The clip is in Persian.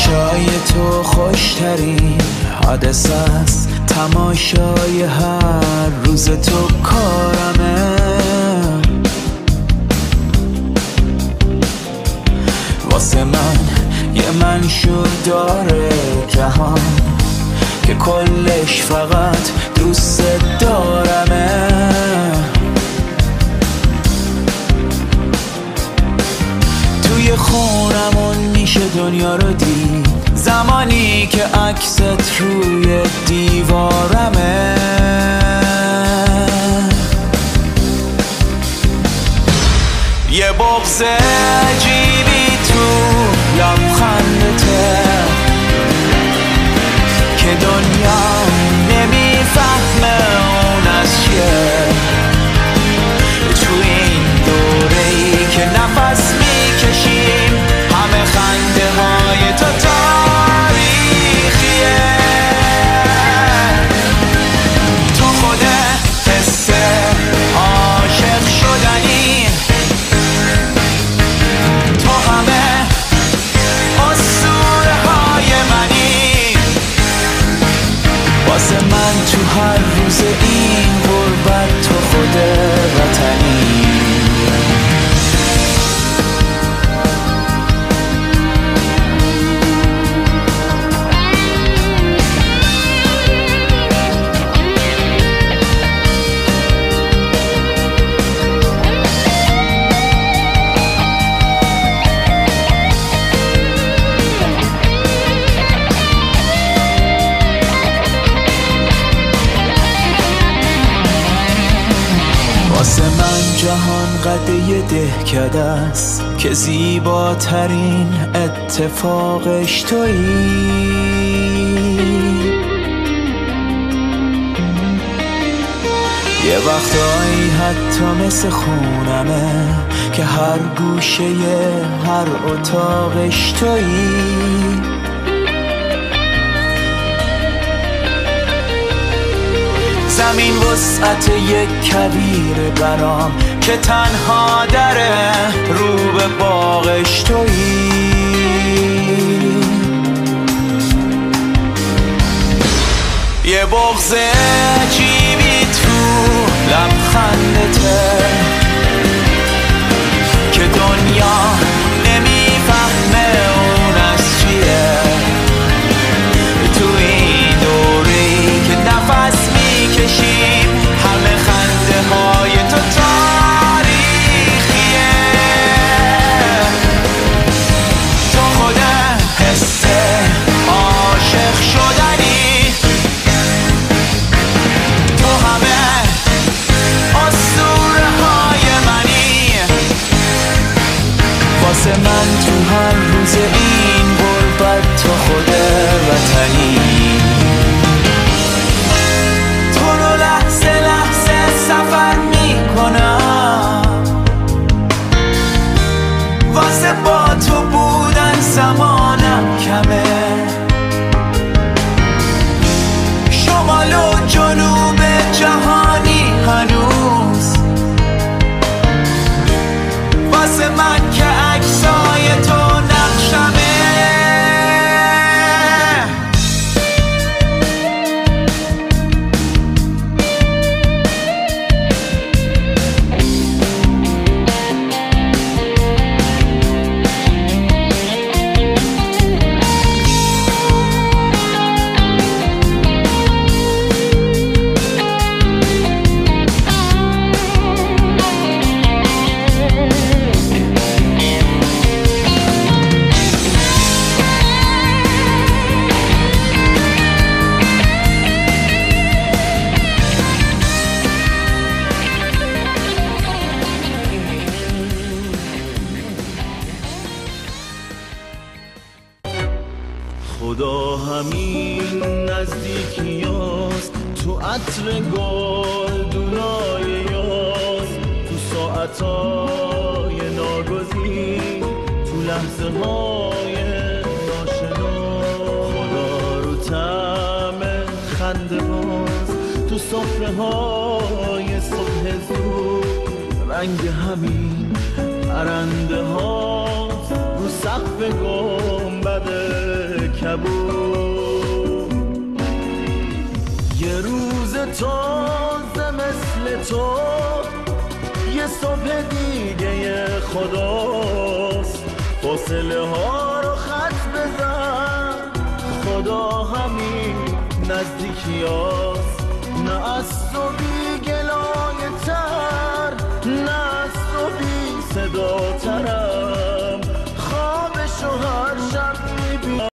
تماشای تو خوشترین حادثه است، تماشای هر روز تو کارمه. واسه من یه منشور داره جهان که کلش فقط دوست دارمه. توی خونمون میشه دنیا رو دید زمانی که عکست روی دیوارمه. یه بغض عجیبی تو لبخندته که دنیا نمیفهمه اون از چیه. تو این دوره‌ای که نفس میکشیم همه خنده های تو تاریخیه. تو خود حس عاشق شدنی، تو همه اسطوره های منی. واسه من تو هر روز این غربت تو خود وطنی. واسه من جهان قده دهکده است که زیباترین اتفاقش تویی. یه وقتایی حتی مثل خونمه که هر گوشه هر اتاقش تویی. زمین وسعت یک کویر برام که تنها دره رو به باغش تویی. یه بغض عجیبی تو لبخندته که دنیا نمیفهمه اون از چیه. تو این دوره‌ای که نفس میکشیم همه خنده های تو تاریخیه. تو خود حس عاشق شدنی، تو همه اسطوره های منی. واسه من تو هر روز این غربت تو خود وطنی. لحظه لحظه سفر میکنم واسه با تو بودن زمانم کمه. شمال و جنوب جهانی هنوز واسه من که عکسای تو نقشمه. خدا همین نزدیکیاست تو عطر گلدونای یاس، تو ساعتای ناگزیر، تو لحظه های ناشنا. خدا رو طعم خنده باز تو سفره های صبح زود، رنگ همین پرنده ها رو سقف گنبد نبود. یه روز تازه مثل تو یه صبح دیگه خداست، فاصله ها رو خط بزن، خدا همین نزدیکی هاست، نه از تو